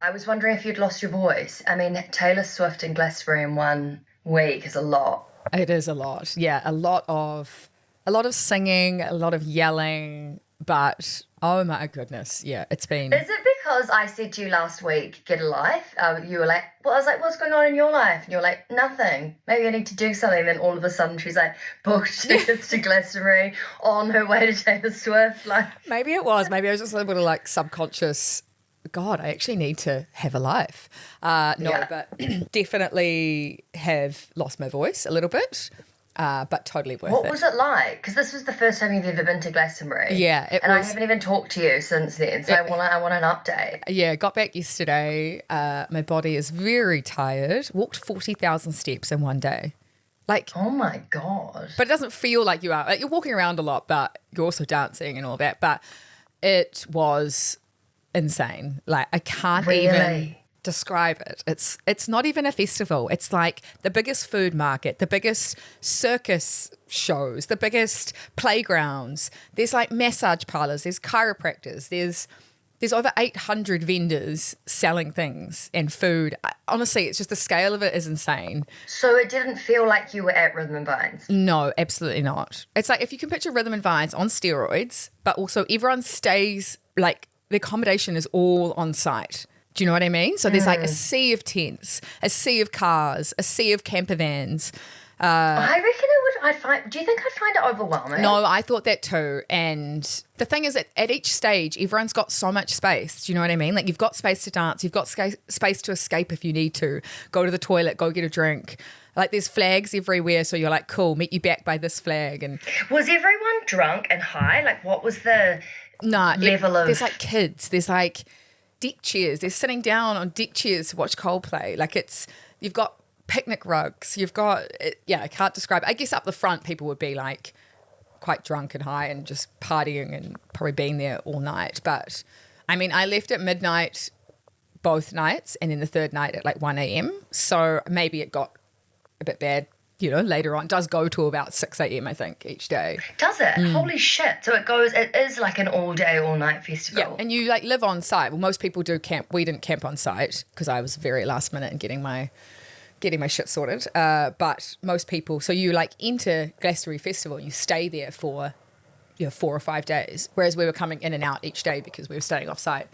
I was wondering if you'd lost your voice. I mean, Taylor Swift and Glastonbury in 1 week is a lot. It is a lot. Yeah, a lot of singing, a lot of yelling, but oh my goodness, yeah, it's been Is it because I said to you last week, get a life? You were like, well, I was like, what's going on in your life? And you're like, nothing. Maybe I need to do something. Then all of a sudden she's like, booked tickets to Glastonbury on her way to Taylor Swift. Like, maybe it was. Maybe I was just a little bit of like subconscious. God, I actually need to have a life. No, yeah. but definitely have lost my voice a little bit, but totally worth What it. was it like? Because this was the first time you've ever been to Glastonbury. Yeah, it and I was. haven't even talked to you since then. So I want an update. Yeah, got back yesterday. My body is very tired. Walked 40,000 steps in one day. Like, Oh my God. but it doesn't feel like you are. Like, you're walking around a lot, but you're also dancing and all that. But it was insane. Like, I can't even Really? describe it. It's not even a festival. It's like the biggest food market, the biggest circus shows, the biggest playgrounds. There's like massage parlors, there's chiropractors, there's over 800 vendors selling things and food. Honestly, it's just the scale of it is insane. So it didn't feel like you were at Rhythm and Vines. No, absolutely not. It's like if you can picture Rhythm and Vines on steroids, but also everyone stays like the accommodation is all on site. Do you know what I mean? So there's like a sea of tents, a sea of cars, a sea of camper vans. I reckon it would. Do you think I'd find it overwhelming? No, I thought that too. And the thing is that at each stage, everyone's got so much space. Do you know what I mean? Like you've got space to dance, you've got space to escape if you need to, go to the toilet, go get a drink. Like there's flags everywhere. So you're like, cool, meet you back by this flag. And Was everyone drunk and high? Like, what was the level of? there's like kids, there's like deck chairs, they're sitting down on deck chairs to watch Coldplay. Like you've got picnic rugs, you've got, yeah, I can't describe it. I guess up the front people would be like quite drunk and high and just partying and probably being there all night. But I mean, I left at midnight both nights and then the third night at like 1 a.m. So maybe it got a bit bad, later on. It does go to about 6 a.m. I think each day. Does it? Holy shit! So it is like an all day, all night festival. Yeah, and you like live on site. Well, most people do camp. We didn't camp on site because I was very last minute in getting my shit sorted. But most people, so you like enter Glastonbury Festival and you stay there for 4 or 5 days, whereas we were coming in and out each day because we were staying off site.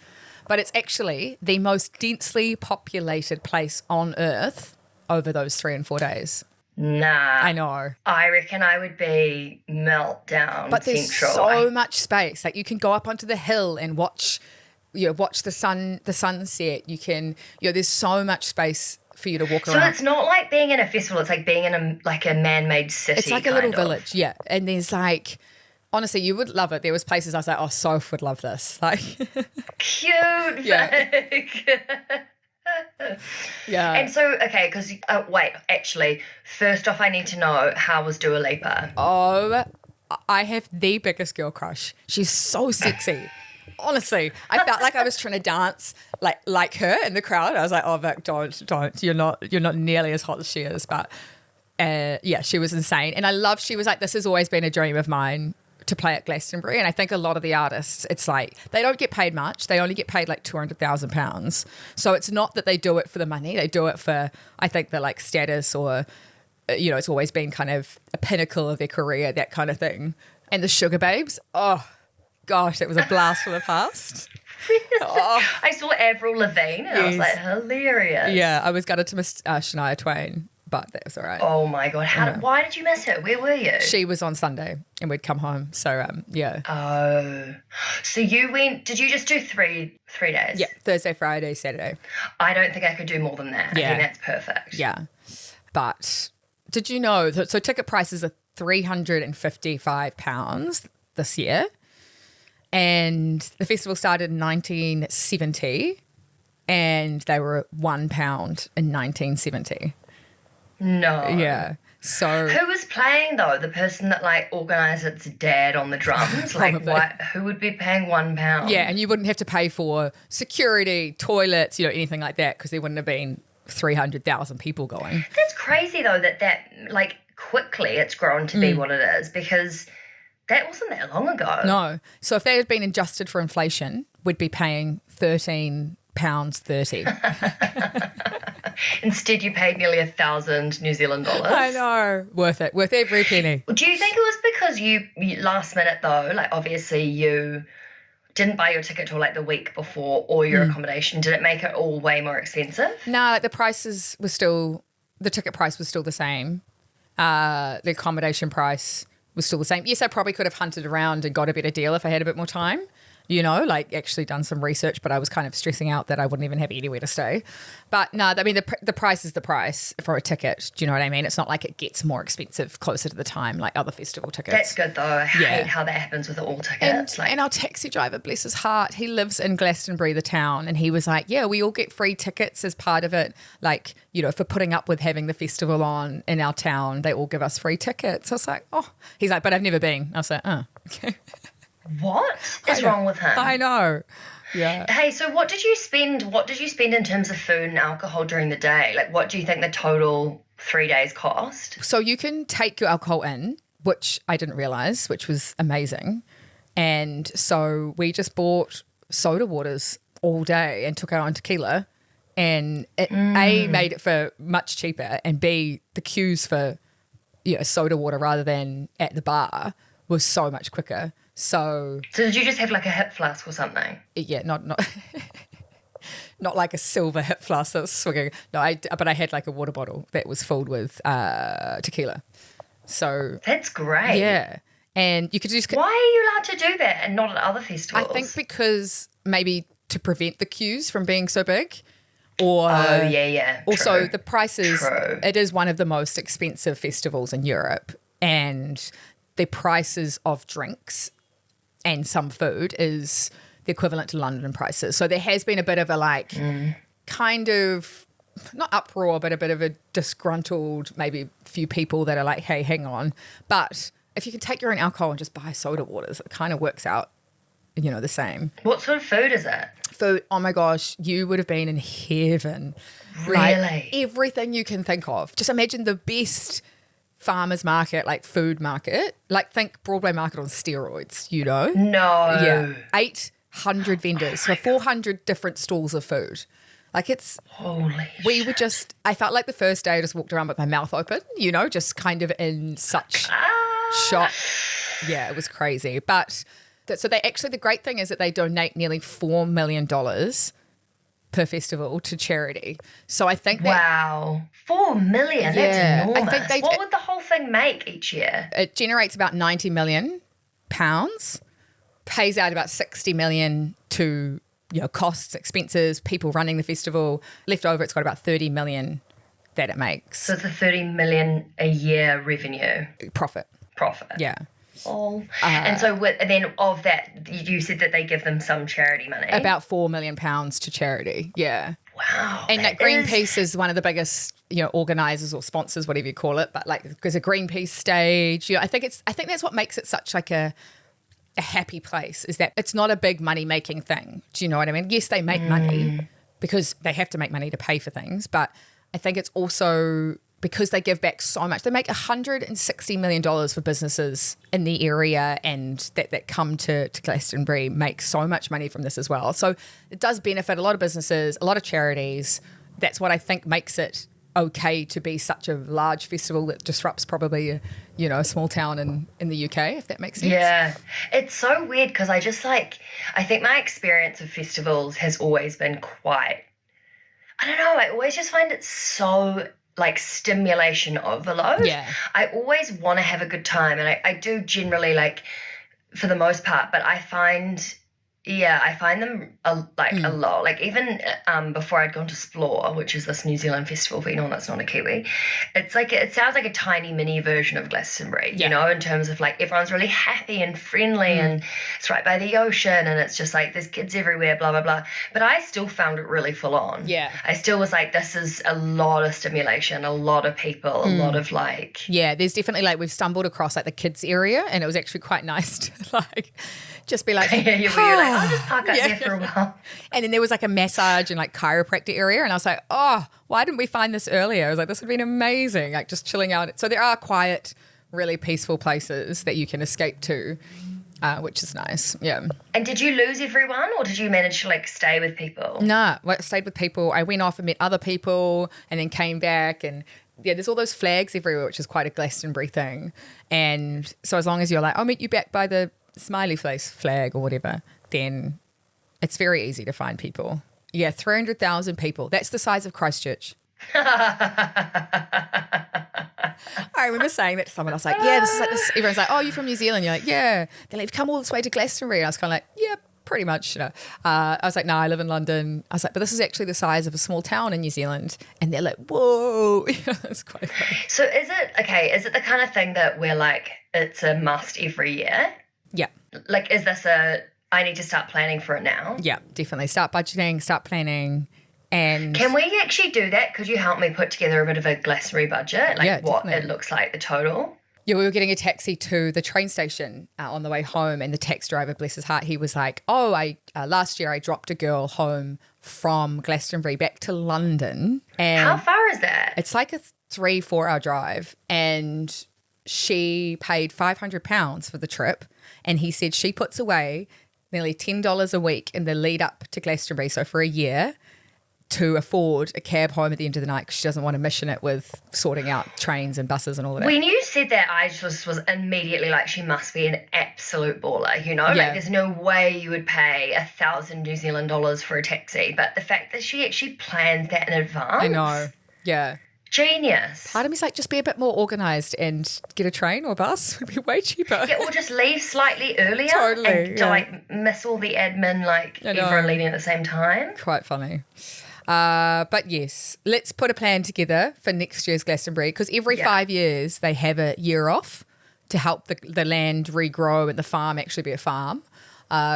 But it's actually the most densely populated place on earth over those 3 and 4 days. Nah. I know. I reckon I would be meltdown But there's central. so much space. Like you can go up onto the hill and watch the sunset. You can, there's so much space for you to walk So around. it's not like being in a festival. It's like being in a man-made city. It's like a little village, yeah. And there's like, honestly, you would love it. There was places I was like, oh, Soph would love this. Like, Cute. Yeah. Vic. yeah. And so, okay, because wait, actually, first off, I need to know, how was Dua Lipa? Oh, I have the biggest girl crush. She's so sexy. Honestly, I felt like I was trying to dance like her in the crowd. I was like, oh, Vic, don't. You're not nearly as hot as she is. But yeah, she was insane. And she was like, this has always been a dream of mine to play at Glastonbury. And I think a lot of the artists, it's like they don't get paid much. They only get paid like £200,000. So it's not that they do it for the money. They do it for, I think, the like status or, it's always been kind of a pinnacle of their career, that kind of thing. And the Sugar Babes, oh gosh, it was a blast from the past. Oh. I saw Avril Lavigne and I was like, hilarious. Yeah, I was gutted to miss Shania Twain, but that was all right. Oh my God. Why did you miss her? Where were you? She was on Sunday and we'd come home. So, yeah. Oh. So you went, did you just do three days? Yeah, Thursday, Friday, Saturday. I don't think I could do more than that. Yeah. I think that's perfect. Yeah. But did you know, so ticket prices are £355 this year. And the festival started in 1970 and they were £1 in 1970. No. Yeah. So Who was playing though? The person that like organised its dad on the drums? Like Probably. what? Who would be paying £1? yeah, and you wouldn't have to pay for security, toilets, anything like that because there wouldn't have been 300,000 people going. That's crazy though that like quickly it's grown to be what it is, because that wasn't that long ago. No. So if they had been adjusted for inflation, we'd be paying £13 £8.30. Instead, you paid nearly 1,000 New Zealand dollars. I know. Worth it. Worth every penny. Do you think it was because you last minute though, like obviously you didn't buy your ticket till like the week before or your accommodation? Did it make it all way more expensive? No, like the ticket price was still the same. The accommodation price was still the same. Yes, I probably could have hunted around and got a better deal if I had a bit more time, like actually done some research, but I was kind of stressing out that I wouldn't even have anywhere to stay. But no, I mean, the price is the price for a ticket. Do you know what I mean? It's not like it gets more expensive closer to the time like other festival tickets. That's good though. I hate how that happens with all tickets. And our taxi driver, bless his heart, he lives in Glastonbury, the town, and he was like, yeah, we all get free tickets as part of it. Like, for putting up with having the festival on in our town, they all give us free tickets. I was like, oh. He's like, but I've never been. I was like, oh, okay. What is wrong with him? I know. Yeah. Hey, so what did you spend in terms of food and alcohol during the day? Like, what do you think the total 3 days cost? So you can take your alcohol in, which I didn't realise, which was amazing. And so we just bought soda waters all day and took our own tequila. And it, A, made it for much cheaper, and B, the queues for soda water rather than at the bar was so much quicker. So did you just have like a hip flask or something? Yeah, not not like a silver hip flask that was swigging. No, but I had like a water bottle that was filled with tequila. So that's great. Yeah, and you could just. Why are you allowed to do that and not at other festivals? I think because maybe to prevent the queues from being so big. Or also true. The prices. True. It is one of the most expensive festivals in Europe, and the prices of drinks and some food is the equivalent to London prices. So there has been a bit of a kind of, not uproar, but a bit of a disgruntled, maybe few people that are like, hey, hang on. But if you can take your own alcohol and just buy soda waters, it kind of works out, the same. What sort of food is it? Food, oh my gosh, you would have been in heaven. Really? Like, everything you can think of. Just imagine the best farmers market, like food market, like think Broadway market on steroids, No. Yeah. 800 vendors, so 400 different stalls of food. Like it's, holy I felt like the first day I just walked around with my mouth open, just kind of in such shock. Yeah, it was crazy. But so the great thing is that they donate nearly $4 million per festival to charity. So I think wow, 4 million, that's enormous. I think what would the whole thing make each year? It generates about £90 million, pays out about 60 million to costs, expenses, people running the festival. Left over, it's got about 30 million that it makes. So it's a 30 million a year revenue. Profit. Yeah. Oh. And so then of that, you said that they give them some charity money. About £4 million to charity. Yeah. Wow. And that Greenpeace is one of the biggest, organisers or sponsors, whatever you call it. But like, there's a Greenpeace stage. I think that's what makes it such like a happy place, is that it's not a big money making thing. Do you know what I mean? Yes, they make money because they have to make money to pay for things. But I think it's also because they give back so much. They make $160 million for businesses in the area, and that come to Glastonbury make so much money from this as well. So it does benefit a lot of businesses, a lot of charities. That's what I think makes it okay to be such a large festival that disrupts probably a small town in the UK, if that makes sense. Yeah. It's so weird because I think my experience of festivals has always been quite, I don't know, I always just find it so like stimulation overload. Yeah. I always want to have a good time, and I do generally, like, for the most part, but I find them a lot. Like even before I'd gone to Splore, which is this New Zealand festival for anyone that's not a Kiwi, it's like it sounds like a tiny mini version of Glastonbury, in terms of like everyone's really happy and friendly and it's right by the ocean and it's just like there's kids everywhere, blah, blah, blah. But I still found it really full on. Yeah. I still was like, this is a lot of stimulation, a lot of people, a lot of like... Yeah, there's definitely like we've stumbled across like the kids area, and it was actually quite nice to like just be like... you're like, I'll just park up there for a while. And then there was like a massage and like chiropractor area, and I was like, oh, why didn't we find this earlier? I was like, this would have been amazing, like just chilling out. So there are quiet, really peaceful places that you can escape to. which is nice. Yeah. And did you lose everyone, or did you manage to like stay with people? Nah, I stayed with people. I went off and met other people and then came back, and yeah, there's all those flags everywhere, which is quite a Glastonbury thing. And so as long as you're like, I'll meet you back by the smiley face flag or whatever, then it's very easy to find people. Yeah, 300,000 people. That's the size of Christchurch. I remember saying that to someone. I was like, yeah, this is like this. Everyone's like, oh, you're from New Zealand. You're like, yeah. They're like, you've come all this way to Glastonbury. And I was kind of like, yeah, pretty much. I was like, no, I live in London. I was like, but this is actually the size of a small town in New Zealand. And they're like, whoa. It's quite funny. So is it the kind of thing that we're like, it's a must every year? Yeah. Like, is this I need to start planning for it now? Yeah, definitely. Start budgeting, start planning. And can we actually do that? Could you help me put together a bit of a Glastonbury budget? Like, yeah, what definitely. it looks like, the total? Yeah, we were getting a taxi to the train station on the way home, and the taxi driver, bless his heart, he was like, oh, last year I dropped a girl home from Glastonbury back to London. And how far is that? it's like a 3-4 hour drive, and she paid £500 for the trip, and he said she puts away nearly $10 a week in the lead up to Glastonbury, so for a year, to afford a cab home at the end of the night because she doesn't want to mission it with sorting out trains and buses and all of that. When you said that, I just was immediately like, she must be an absolute baller, you know? Yeah. Like, there's no way you would pay 1,000 New Zealand dollars for a taxi. But the fact that she actually plans that in advance. I know. Yeah. Genius. Part of me's like, just be a bit more organised and get a train or a bus would be way cheaper. Yeah, or just leave slightly earlier. Totally, And yeah. like miss all the admin, like I know. everyone leaving at the same time. Quite funny. But yes, let's put a plan together for next year's Glastonbury, because every 5 years they have a year off to help the land regrow and the farm actually be a farm.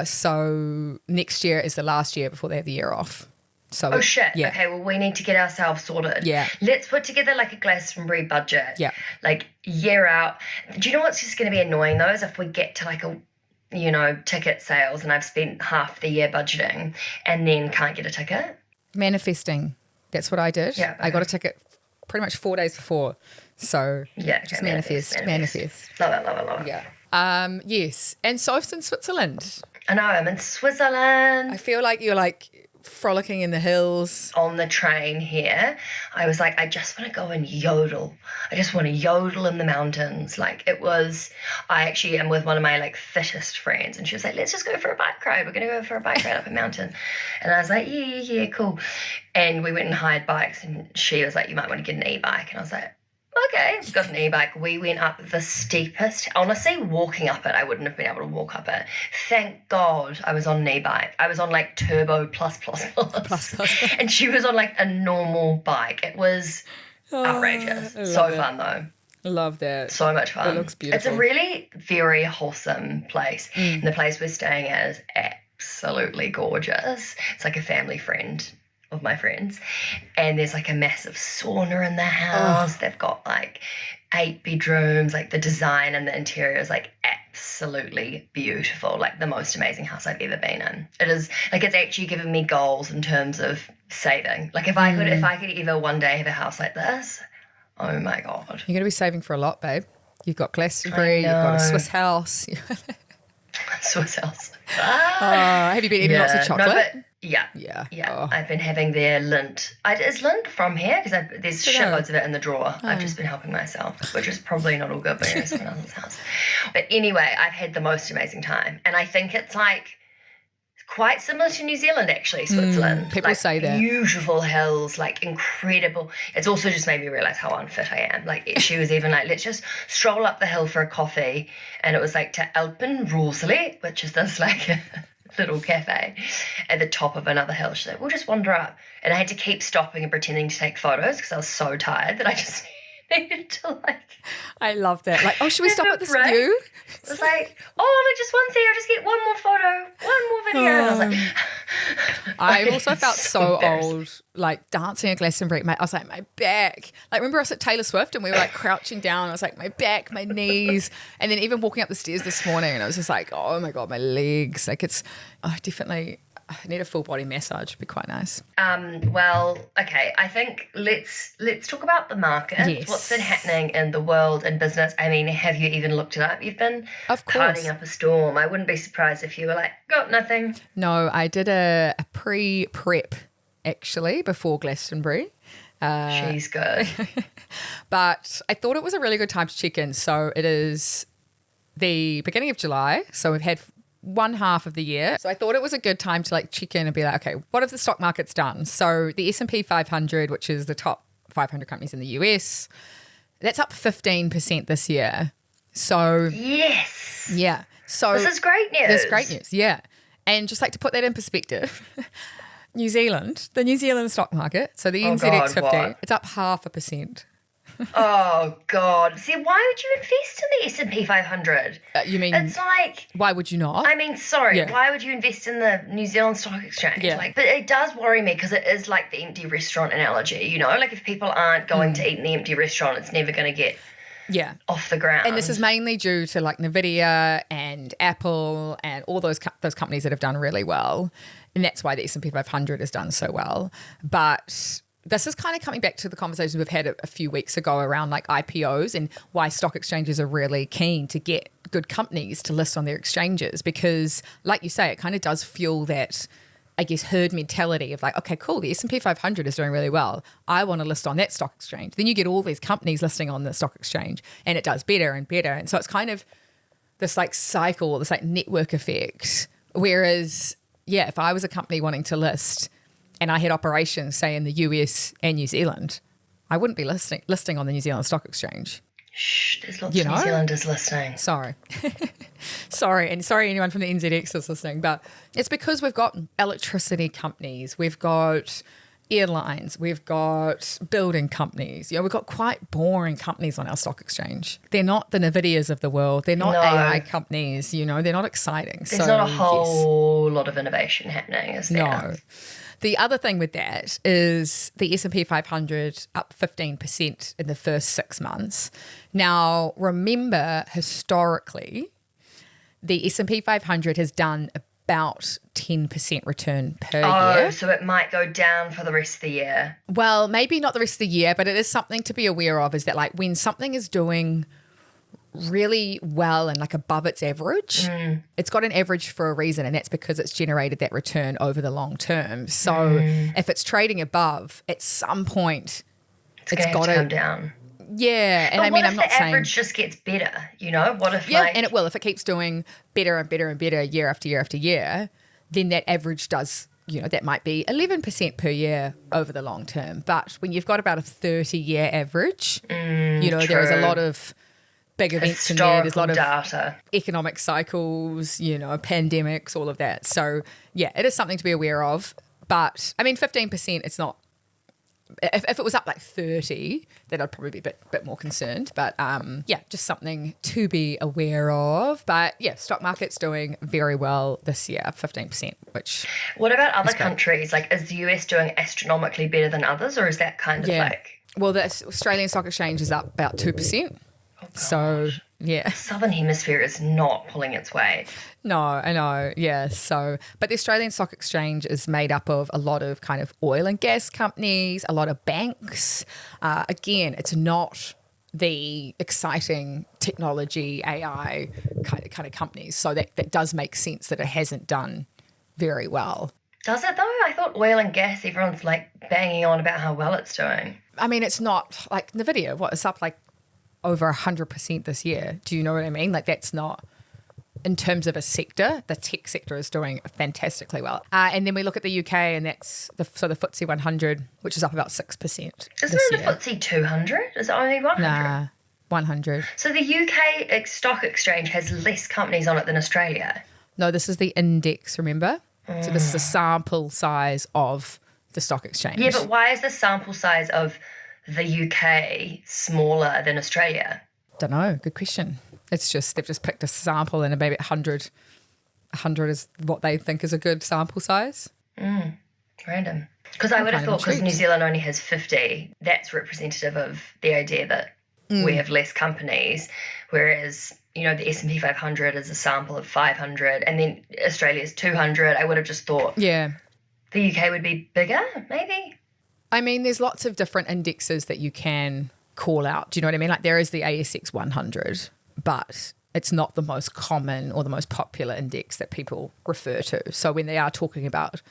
So next year is the last year before they have the year off. So Oh shit. Yeah. Okay, well, we need to get ourselves sorted. Yeah. Let's put together like a Glastonbury budget. Yeah. Like year out. Do you know what's just going to be annoying though is if we get to like ticket sales and I've spent half the year budgeting and then can't get a ticket. Manifesting. That's what I did. Yeah, I got a okay. ticket pretty much 4 days before. So Yeah. just okay, manifest. Love it, love it, love it. Yeah. Yes. And Soph's in Switzerland. I know, I'm in Switzerland. I feel like you're like frolicking in the hills. On the train here, I was like, I just want to go and yodel. I just want to yodel in the mountains. Like I actually am with one of my like fittest friends, and she was like, let's just go for a bike ride. We're going to go for a bike ride up a mountain. And I was like, yeah, cool. And we went and hired bikes, and she was like, you might want to get an e-bike. And I was like, okay, got an e-bike. We went up the steepest. Honestly, walking up it, I wouldn't have been able to walk up it. Thank God I was on an e-bike. I was on like turbo plus. And she was on like a normal bike. It was outrageous. So fun though. Love that. So much fun. It looks beautiful. It's a really very wholesome place. And the place we're staying at is absolutely gorgeous. It's like a family friend of my friends, and there's like a massive sauna in the house. They've got like 8 bedrooms. Like the design and the interior is like absolutely beautiful, like the most amazing house I've ever been in. It is like, it's actually given me goals in terms of saving. Like if I could ever one day have a house like this, oh my God. You're going to be saving for a lot, babe. You've got Glastonbury, you've got a Swiss house. Swiss house. Have you been eating lots of chocolate? No, but yeah. Oh. I've been having their Lindt. Is Lindt from here? Because there's shitloads of it in the drawer. I've just been helping myself, which is probably not all good, but it's someone else's house. But anyway, I've had the most amazing time, and I think it's like quite similar to New Zealand, actually, Switzerland. People like, say that. Beautiful hills, like incredible. It's also just made me realise how unfit I am. Like she was even like, let's just stroll up the hill for a coffee, and it was like to Alpenrosely, which is this like little cafe at the top of another hill. She's like, we'll just wander up. And I had to keep stopping and pretending to take photos because I was so tired that I just needed to like... I love that. Like, oh, should we stop at this Right? view? It was like, oh, just one second, I'll just get one more photo, one more video. And I was like... I also felt so embarrassing. old, like dancing at Glastonbury. I was like, my back. Like, remember us at Taylor Swift and we were like crouching down. I was like, my back, my knees. And then even walking up the stairs this morning, and I was just like, oh my God, my legs. Like, it's definitely, I need a full body massage. Would be quite nice. Well, okay. I think let's talk about the market. Yes. What's been happening in the world and business? I mean, have you even looked it up? You've been Of partying course. up a storm. I wouldn't be surprised if you were like, got nothing. No, I did a pre-prep actually before Glastonbury. She's good. But I thought it was a really good time to check in. So it is the beginning of July. So we've had one half of the year. So I thought it was a good time to like check in and be like, okay, what have the stock markets done? So the S&P 500, which is the top 500 companies in the US, that's up 15% this year. So Yes. yeah. So This is great news. That's great news, yeah. And just like to put that in perspective, New Zealand, the New Zealand stock market, so the NZX 50, what? it's up 0.5%. Oh God! See, why would you invest in the S&P 500? You mean, It's like, why would you not? I mean, sorry, Yeah. why would you invest in the New Zealand Stock Exchange? Yeah. Like, but it does worry me because it is like the empty restaurant analogy, you know? Like if people aren't going to eat in the empty restaurant, it's never going to get Yeah. off the ground. And this is mainly due to like Nvidia and Apple and all those companies that have done really well. And that's why the S&P 500 has done so well. But this is kind of coming back to the conversations we've had a few weeks ago around like IPOs and why stock exchanges are really keen to get good companies to list on their exchanges because, like you say, it kind of does fuel that, I guess, herd mentality of like, okay, cool, the S&P 500 is doing really well. I want to list on that stock exchange. Then you get all these companies listing on the stock exchange and it does better and better. And so it's kind of this like cycle, this like network effect. Whereas, yeah, if I was a company wanting to list and I had operations, say, in the US and New Zealand, I wouldn't be listing on the New Zealand Stock Exchange. Shh, there's lots You of know? New Zealanders listening. Sorry. Sorry anyone from the NZX is listening, but it's because we've got electricity companies, we've got airlines, we've got building companies. You know, we've got quite boring companies on our stock exchange. They're not the Nvidias of the world. They're not No. AI companies, you know, they're not exciting. There's not a whole lot of innovation happening, is there? No. The other thing with that is the S&P 500 up 15% in the first 6 months. Now, remember, historically, the S&P 500 has done about 10% return per year. So it might go down for the rest of the year. Well, maybe not the rest of the year, but it is something to be aware of, is that like when something is doing really well and like above its average, it's got an average for a reason, and that's because it's generated that return over the long term. So if it's trading above, at some point It's going to have to come down. Yeah, and But I mean, what if I'm not the saying average just gets better, you know? What if yeah, like... and it will if it keeps doing better and better and better year after year after year, then that average does, you know, that might be 11% per year over the long term. But when you've got about a 30-year average, you know, there is a true. lot of big events in there. There's a lot of data. economic cycles, you know, pandemics, all of that. So, yeah, it is something to be aware of. But, I mean, 15%, it's not, if it was up like 30, then I'd probably be a bit more concerned. But, yeah, just something to be aware of. But, yeah, stock market's doing very well this year, 15%, which... What about other countries? Like, is the US doing astronomically better than others, or is that kind of like... Well, the Australian Stock Exchange is up about 2%. So, yeah. Southern Hemisphere is not pulling its weight. No, I know. Yeah. So, but the Australian Stock Exchange is made up of a lot of kind of oil and gas companies, a lot of banks. Again, it's not the exciting technology, AI kind of companies. So that does make sense that it hasn't done very well. Does it though? I thought oil and gas, everyone's like banging on about how well it's doing. I mean, it's not like Nvidia. What, it's up like over 100% this year. Do you know what I mean? Like that's not, in terms of a sector, the tech sector is doing fantastically well. And then we look at the UK, and that's the FTSE 100, which is up about 6% Isn't this it year. the FTSE 200? Is it only 100? Nah, 100. So the UK stock exchange has less companies on it than Australia. No, this is the index, remember? So this is a sample size of the stock exchange. Yeah, but why is the sample size of the UK smaller than Australia? Don't know. Good question. It's just, they've just picked a sample and maybe 100 is what they think is a good sample size. Random. Because I would have kind of thought because New intrigued. Zealand only has 50, that's representative of the idea that we have less companies, whereas, the S&P 500 is a sample of 500 and then Australia's 200, I would have just thought Yeah. the UK would be bigger, maybe? I mean, there's lots of different indexes that you can call out. Do you know what I mean? Like there is the ASX 100, but it's not the most common or the most popular index that people refer to. So when they are talking about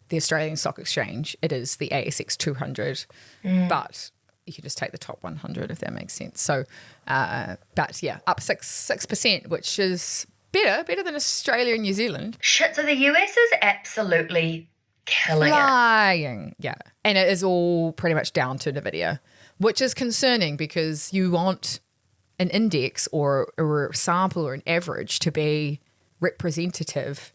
the Australian Stock Exchange, it is the ASX 200, but you can just take the top 100 if that makes sense. So, but yeah, up 6%, which is better than Australia and New Zealand. Shit, so the US is absolutely killing it. Flying, yeah. And it is all pretty much down to NVIDIA, which is concerning because you want an index or a sample or an average to be representative.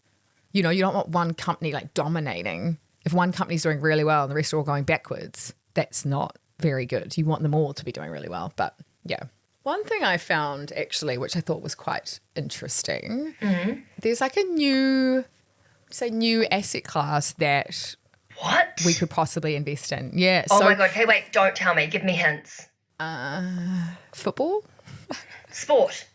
You know, you don't want one company like dominating. If one company's doing really well and the rest are all going backwards, that's not very good. You want them all to be doing really well. But yeah. One thing I found actually, which I thought was quite interesting, there's like a new asset class that What? we could possibly invest in. Yeah. Oh my God. Okay, wait, don't tell me. Give me hints. Football? Sport.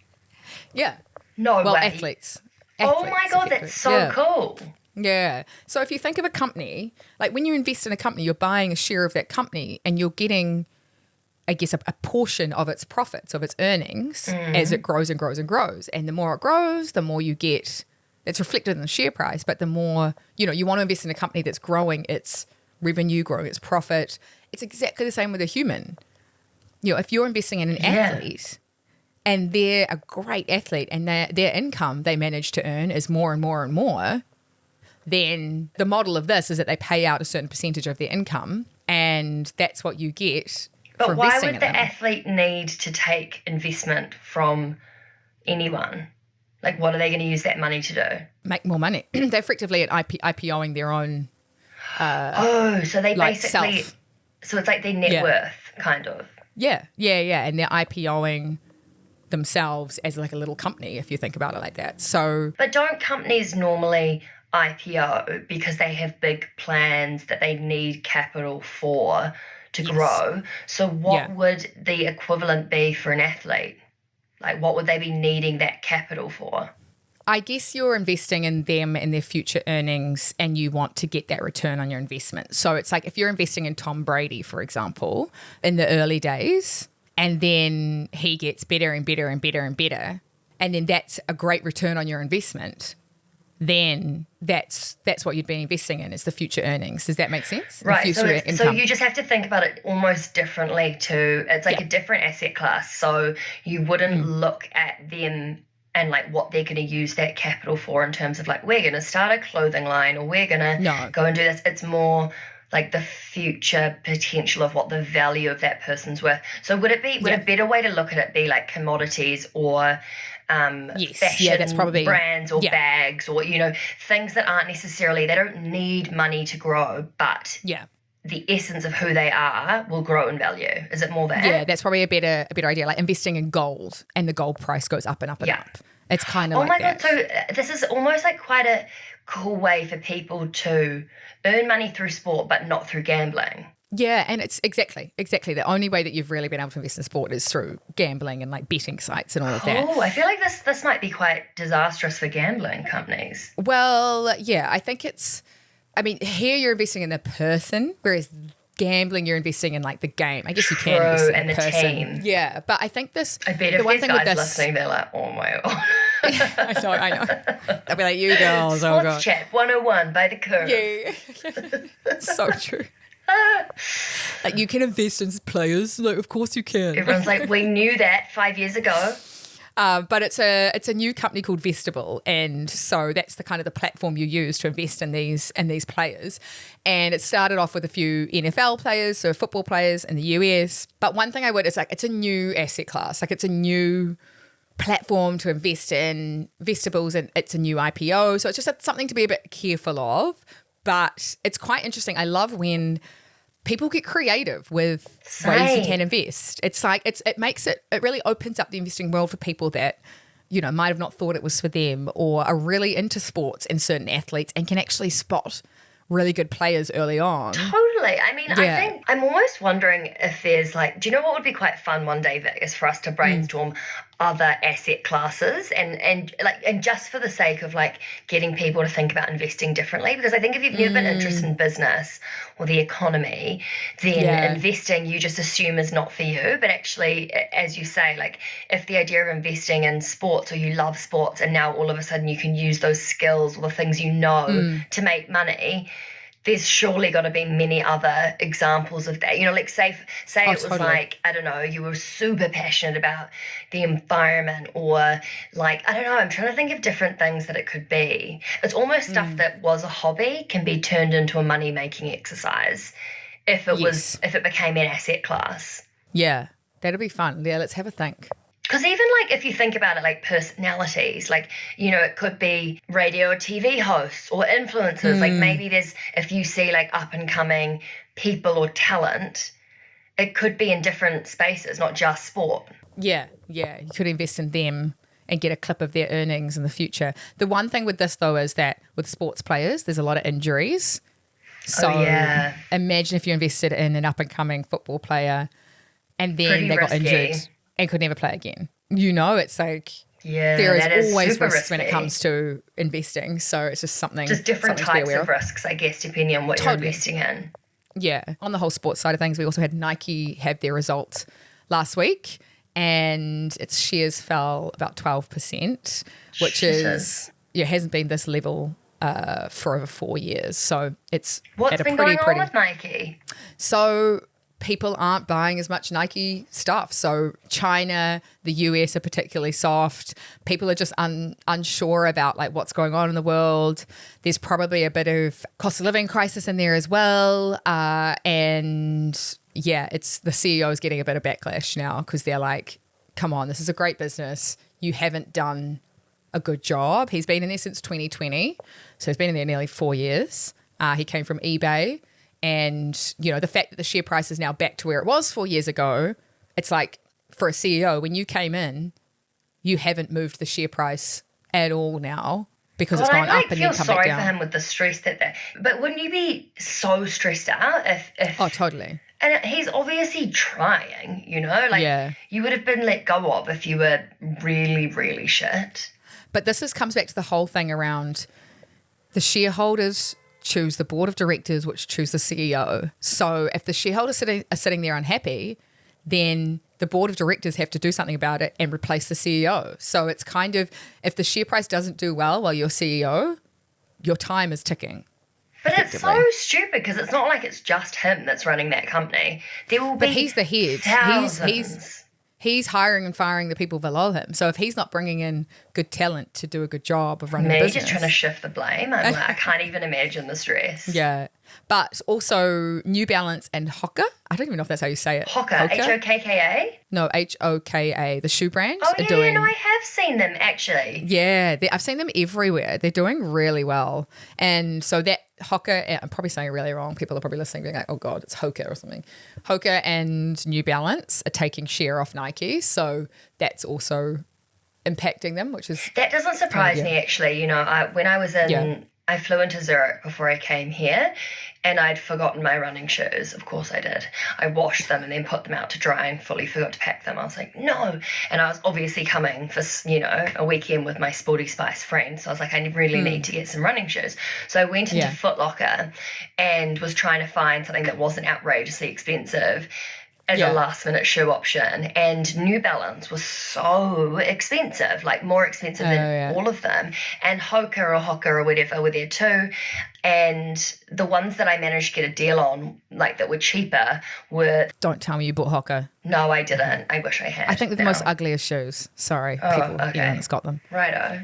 Yeah. No Well, way. athletes. Oh my God, that's so cool. Yeah. So if you think of a company, like when you invest in a company, you're buying a share of that company and you're getting, I guess, a portion of its profits, of its earnings as it grows and grows and grows. And the more it grows, the more you get. It's reflected in the share price, but the more, you want to invest in a company that's growing its revenue, growing its profit. It's exactly the same with a human. If you're investing in an athlete and they're a great athlete and their income they manage to earn is more and more and more, then the model of this is that they pay out a certain percentage of their income and that's what you get for But why investing would in the them. athlete need to take investment from anyone? Like, what are they going to use that money to do? Make more money. They're effectively at IPOing their own So they like basically... self. So it's like their net worth, kind of. Yeah. And they're IPOing themselves as like a little company, if you think about it like that. So But don't companies normally IPO because they have big plans that they need capital for to grow? So what would the equivalent be for an athlete? Like, what would they be needing that capital for? I guess you're investing in them and their future earnings and you want to get that return on your investment. So it's like if you're investing in Tom Brady, for example, in the early days, and then he gets better and better and better and better, and then that's a great return on your investment, then that's what you'd be investing in is the future earnings. Does that make sense? Right. The So, future so income. you just have to think about it almost differently too. It's like a different asset class. So you wouldn't look at them and like what they're going to use that capital for in terms of like, we're going to start a clothing line or we're going to go and do this. It's more like the future potential of what the value of that person's worth. So would a better way to look at it be like commodities or fashion that's probably brands or bags or, things that aren't necessarily, they don't need money to grow, but the essence of who they are will grow in value. Is it more that? Yeah, that's probably a better idea. Like investing in gold and the gold price goes up and up and up. It's kind of like that. Oh my God, so this is almost like quite a cool way for people to earn money through sport but not through gambling. Yeah, and it's exactly. The only way that you've really been able to invest in sport is through gambling and like betting sites and all of that. Oh, I feel like this might be quite disastrous for gambling companies. Well, yeah, I think here you're investing in the person, whereas gambling you're investing in like the game. I guess you can invest in and the the person. team. Yeah, but I think this. I bet if there's guys listening, they're like, oh my God. I know. They'll be like, you girls, oh God. Sports Chat 101 by the Curve. Yeah. So true. Like you can invest in players. Like, of course you can. Everyone's like, we knew that 5 years ago. But it's a new company called Vestable, and so that's the kind of the platform you use to invest in these players. And it started off with a few NFL players, so football players in the US. But one thing I would is like it's a new asset class, like it's a new platform to invest in Vestables, and it's a new IPO, so it's just something to be a bit careful of. But it's quite interesting. I love when people get creative with ways you can invest. It's like it really opens up the investing world for people that, might have not thought it was for them or are really into sports and certain athletes and can actually spot really good players early on. Totally. I mean, I think I'm almost wondering if there's like, do you know what would be quite fun one day, Vic, is for us to brainstorm other asset classes and just for the sake of like getting people to think about investing differently, because I think if you've never been interested in business or the economy, then investing you just assume is not for you. But actually, as you say, like if the idea of investing in sports, or you love sports and now all of a sudden you can use those skills or the things you know to make money, there's surely got to be many other examples of that. You know, like say it was totally. like, I don't know, you were super passionate about the environment, or like, I don't know, I'm trying to think of different things that it could be. It's almost stuff that was a hobby can be turned into a money-making exercise if it became an asset class. Yeah, that'll be fun. Yeah, let's have a think. Because even like if you think about it, like personalities, like, you know, it could be radio or TV hosts or influencers. Like maybe if you see like up and coming people or talent, it could be in different spaces, not just sport. Yeah. You could invest in them and get a clip of their earnings in the future. The one thing with this though is that with sports players, there's a lot of injuries. So imagine if you invested in an up and coming football player and then Pretty they got risky. injured and could never play again. You know, it's like There is always risks when it comes to investing. So it's just something. Just different something to be types aware of risks, I guess, depending on what you're investing in. Yeah. On the whole sports side of things, we also had Nike have their results last week, and its shares fell about 12%, which hasn't been this level for over 4 years. So it's What's been going on with Nike? So people aren't buying as much Nike stuff. So China, the US are particularly soft. People are just unsure about like what's going on in the world. There's probably a bit of cost of living crisis in there as well. And yeah, it's the CEO is getting a bit of backlash now because they're like, come on, this is a great business. You haven't done a good job. He's been in there since 2020. So he's been in there nearly 4 years. He came from eBay. And, you know, the fact that the share price is now back to where it was 4 years ago, it's like for a CEO, when you came in, you haven't moved the share price at all now because it's gone up and then come back down. I feel sorry for him with the stress but wouldn't you be so stressed out if Oh, totally. And he's obviously trying, you know, like you would have been let go of if you were really, really shit. But this comes back to the whole thing around the shareholders choose the board of directors, which choose the CEO. So if the shareholders are sitting there unhappy, then the board of directors have to do something about it and replace the CEO. So it's kind of, if the share price doesn't do well while you're CEO, your time is ticking. But it's so stupid because it's not like it's just him that's running that company. There will be But he's the head. Thousands. He's hiring and firing the people below him. So if he's not bringing in good talent to do a good job of running the business. Just trying to shift the blame. I'm like, I can't even imagine the stress. Yeah. But also New Balance and Hoka. I don't even know if that's how you say it. Hoka? H-O-K-K-A? No, H-O-K-A. The shoe brand. Oh, yeah, I have seen them actually. Yeah, I've seen them everywhere. They're doing really well. And so that Hoka, I'm probably saying it really wrong. People are probably listening being like, oh God, it's Hoka or something. Hoka and New Balance are taking share off Nike. So that's also impacting them, which is... That doesn't surprise me actually. You know, when I was in... I flew into Zurich before I came here and I'd forgotten my running shoes. Of course I did. I washed them and then put them out to dry and fully forgot to pack them. I was like, no. And I was obviously coming for, you know, a weekend with my Sporty Spice friends. So I was like, I really need to get some running shoes. So I went into Foot Locker and was trying to find something that wasn't outrageously expensive as a last minute shoe option, and New Balance was so expensive, like more expensive than all of them, and Hoka or whatever were there too, and the ones that I managed to get a deal on, like that were cheaper, were... Don't tell me you bought Hoka. No, I didn't. I wish I had. I think they're the most ugliest shoes. Sorry, people, anyone that's got them. Righto.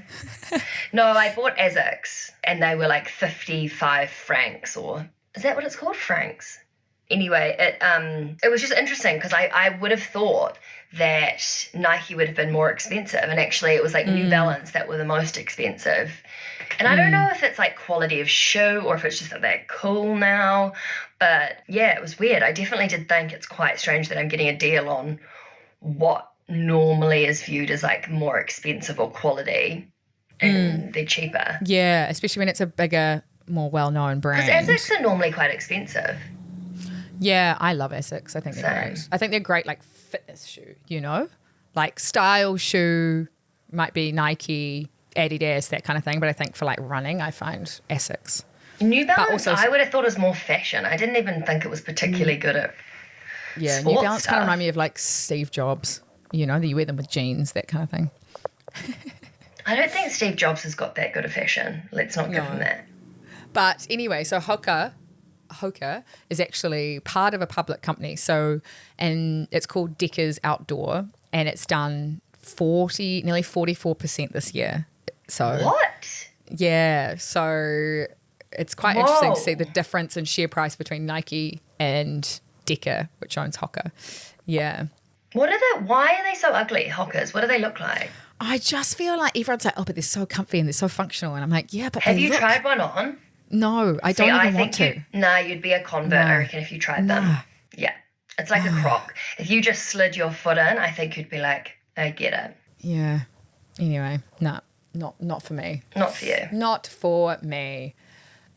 No, I bought Asics and they were like 55 francs, or is that what it's called? Francs? Anyway, it was just interesting because I would have thought that Nike would have been more expensive, and actually it was like New Balance that were the most expensive. And I don't know if it's like quality of shoe or if it's just that they're cool now, but yeah, it was weird. I definitely did think it's quite strange that I'm getting a deal on what normally is viewed as like more expensive or quality, and they're cheaper. Yeah, especially when it's a bigger, more well-known brand. Because Asics are normally quite expensive. Yeah, I love Asics. I think they're great. I think they're great, like fitness shoe, you know? Like style shoe might be Nike, Adidas, that kind of thing. But I think for like running, I find Asics. New Balance, also, I would have thought it was more fashion. I didn't even think it was particularly good at New sports Balance stuff. kind of remind me of like Steve Jobs. You know, that you wear them with jeans, that kind of thing. I don't think Steve Jobs has got that good of fashion. Let's not give him that. But anyway, so Hoka is actually part of a public company. So, and it's called Deckers Outdoor, and it's done nearly 44% this year. So What? Yeah, so it's quite interesting to see the difference in share price between Nike and Decker, which owns Hoka. Yeah. Why are they so ugly, Hokas? What do they look like? I just feel like everyone's like, oh, but they're so comfy and they're so functional. And I'm like, yeah, but Have you tried one on? No, I don't even want to. You'd be a convert, I reckon, if you tried them. Yeah. It's like a croc. If you just slid your foot in, I think you'd be like, I get it. Yeah. Anyway, no, not for me. Not for you. Not for me.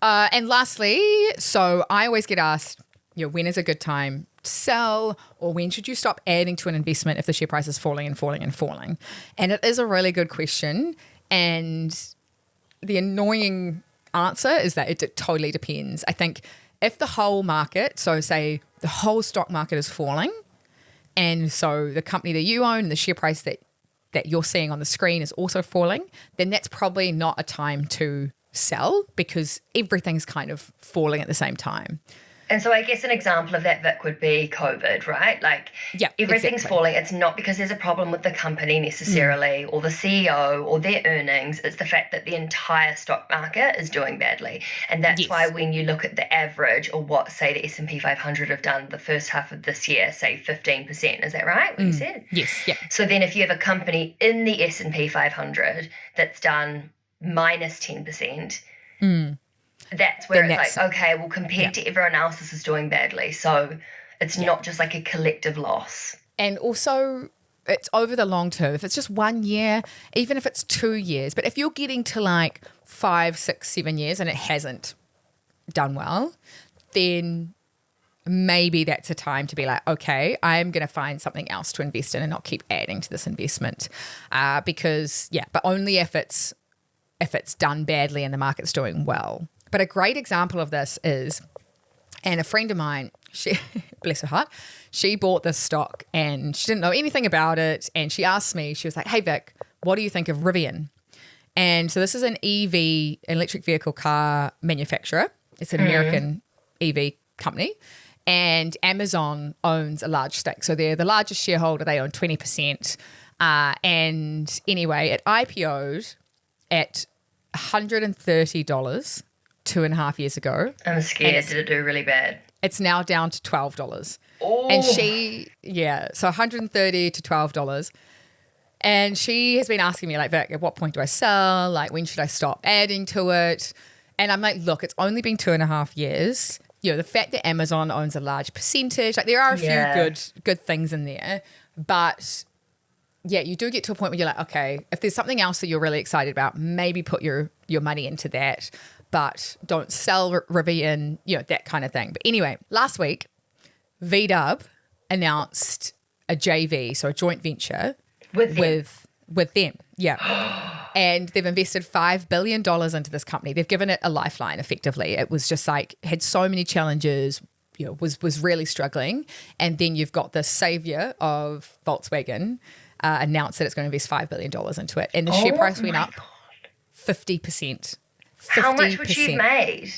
And lastly, so I always get asked, when is a good time to sell, or when should you stop adding to an investment if the share price is falling and falling and falling? And it is a really good question. And the annoying answer is that it totally depends. I think if the whole market, so say the whole stock market is falling, and so the company that you own and the share price that you're seeing on the screen is also falling, then that's probably not a time to sell because everything's kind of falling at the same time. And so I guess an example of that, Vic, would be COVID, right? Like everything's falling. It's not because there's a problem with the company necessarily or the CEO or their earnings. It's the fact that the entire stock market is doing badly. And that's why when you look at the average or what, say, the S&P 500 have done the first half of this year, say 15%. Is that right, what you said? Yes, yeah. So then if you have a company in the S&P 500 that's done minus 10%, that's where it's like, okay, well, compared to everyone else, this is doing badly. So it's not just like a collective loss. And also, it's over the long term. If it's just 1 year, even if it's 2 years, but if you're getting to like 5, 6, 7 years and it hasn't done well, then maybe that's a time to be like, okay, I'm going to find something else to invest in and not keep adding to this investment. But only if it's done badly and the market's doing well. But a great example of this is, and a friend of mine, she, bless her heart, she bought this stock and she didn't know anything about it. And she asked me, she was like, hey, Vic, what do you think of Rivian? And so this is an EV, electric vehicle car manufacturer. It's an American EV company. And Amazon owns a large stake. So they're the largest shareholder. They own 20%. And anyway, it IPO'd at $130 2.5 years ago. I'm scared. Did it do really bad? It's now down to $12. Oh. And so $130 to $12. And she has been asking me, like, Vic, at what point do I sell? Like, when should I stop adding to it? And I'm like, look, it's only been 2.5 years. The fact that Amazon owns a large percentage, like there are a few good things in there. But you do get to a point where you're like, okay, if there's something else that you're really excited about, maybe put your money into that. But don't sell Rivian, that kind of thing. But anyway, last week, VW announced a JV, so a joint venture with them. Yeah. And they've invested $5 billion into this company. They've given it a lifeline, effectively. It was just like, had so many challenges, was really struggling. And then you've got the savior of Volkswagen announced that it's going to invest $5 billion into it. And the share price went up 50%. How much would you have made?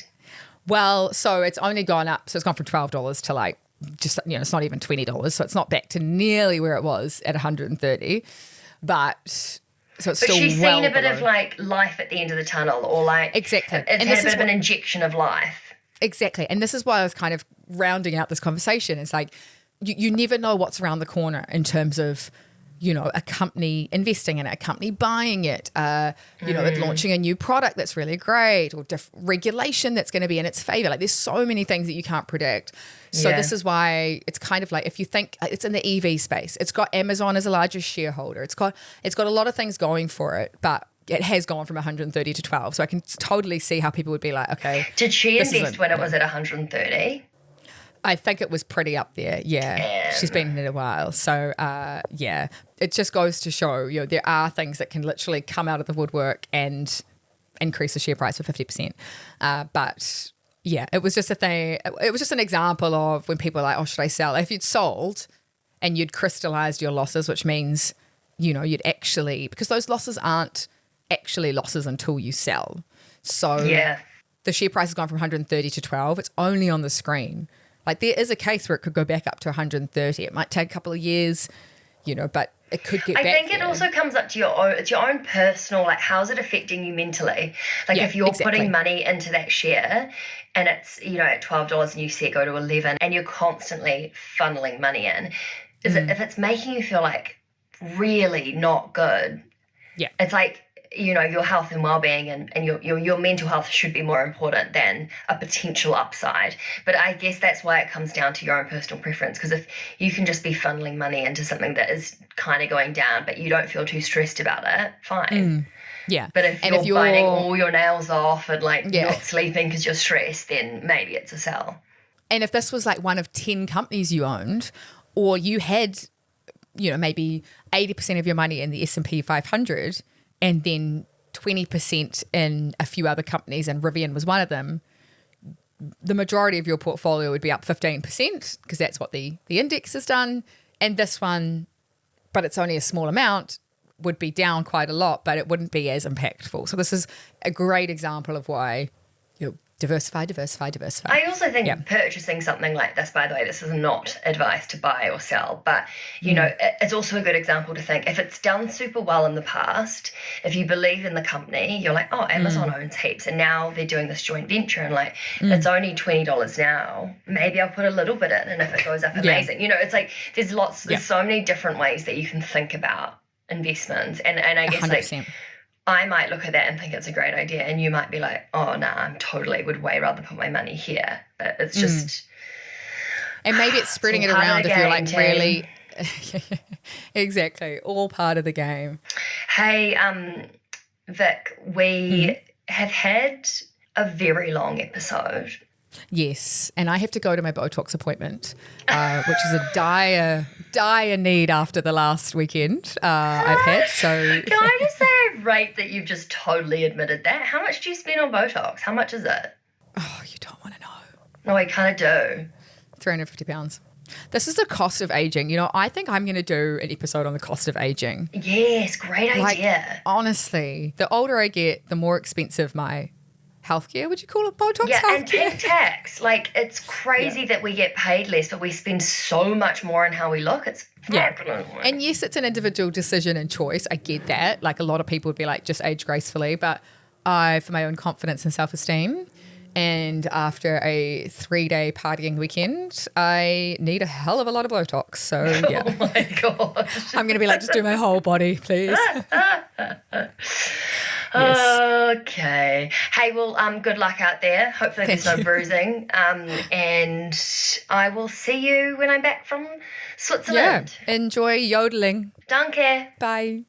Well, so it's only gone up. So it's gone from $12 to like just, it's not even $20. So it's not back to nearly where it was at 130. But so it's still she's well seen a bit below. of like life at the end of the tunnel, or like exactly. It's had a bit of an injection of life. Exactly. And this is why I was kind of rounding out this conversation. It's like you never know what's around the corner in terms of, a company investing in it, a company buying it, it launching a new product that's really great, or regulation that's going to be in its favor. Like there's so many things that you can't predict. So this is why it's kind of like, if you think it's in the EV space, it's got Amazon as a largest shareholder. It's got a lot of things going for it, but it has gone from 130 to 12. So I can totally see how people would be like, okay. Did she invest when it was at 130? I think it was pretty up there. Yeah. Damn. She's been in it a while. So, yeah, it just goes to show, there are things that can literally come out of the woodwork and increase the share price for 50%. But yeah, it was just a thing. It was just an example of when people are like, oh, should I sell? If you'd sold and you'd crystallized your losses, which means, you'd actually, because those losses aren't actually losses until you sell. So Yeah. the share price has gone from 130 to 12. It's only on the screen. Like there is a case where it could go back up to 130. It might take a couple of years, but it could get back I think there. it also comes up to it's your own personal, like, how's it affecting you mentally? Like, Yeah, if you're exactly. putting money into that share and it's, at $12 and you see it go to 11 and you're constantly funneling money in, if it's making you feel like really not good, Yeah. it's like, your health and well-being and your mental health should be more important than a potential upside. But I guess that's why it comes down to your own personal preference, because if you can just be funneling money into something that is kind of going down but you don't feel too stressed about it, fine. Yeah. But if And you're if you're biting all your nails off and Yeah. not sleeping because you're stressed, then maybe it's a sell. And if this was like one of 10 companies you owned, or you had, maybe 80% of your money in the S&P 500 and then 20% in a few other companies, and Rivian was one of them, the majority of your portfolio would be up 15% because that's what the index has done. And this one, but it's only a small amount, would be down quite a lot, but it wouldn't be as impactful. So this is a great example of why diversify. I also think purchasing something like this, by the way, this is not advice to buy or sell, but, it's also a good example to think if it's done super well in the past, if you believe in the company, you're like, oh, Amazon owns heaps and now they're doing this joint venture and it's only $20 now. Maybe I'll put a little bit in and if it goes up, amazing. It's like there's so many different ways that you can think about investments. And I guess 100%. I might look at that and think it's a great idea, and you might be like, oh, no, would way rather put my money here. But it's just... And maybe it's spreading it around if you're like really... Exactly. All part of the game. Hey, Vic, we have had a very long episode. Yes, and I have to go to my Botox appointment, which is a dire need after the last weekend I've had. So Can I just say I rate that you've just totally admitted that? How much do you spend on Botox? How much is it? Oh, you don't want to know. No, I kind of do. £350. This is the cost of aging. I think I'm going to do an episode on the cost of aging. Yes, great idea. Honestly, the older I get, the more expensive my healthcare, would you call it Botox? Yeah, healthcare? and big tax. Like, it's crazy that we get paid less, but we spend so much more on how we look. It's fabulous. And yes, it's an individual decision and choice. I get that. Like, a lot of people would be like, just age gracefully. But for my own confidence and self-esteem, and after a 3-day partying weekend, I need a hell of a lot of Botox. So, yeah. Oh, my gosh. I'm going to be like, just do my whole body, please. Yes. Okay. Hey, well, good luck out there. Hopefully there's no bruising. And I will see you when I'm back from Switzerland. Yeah. Enjoy yodeling. Danke. Bye.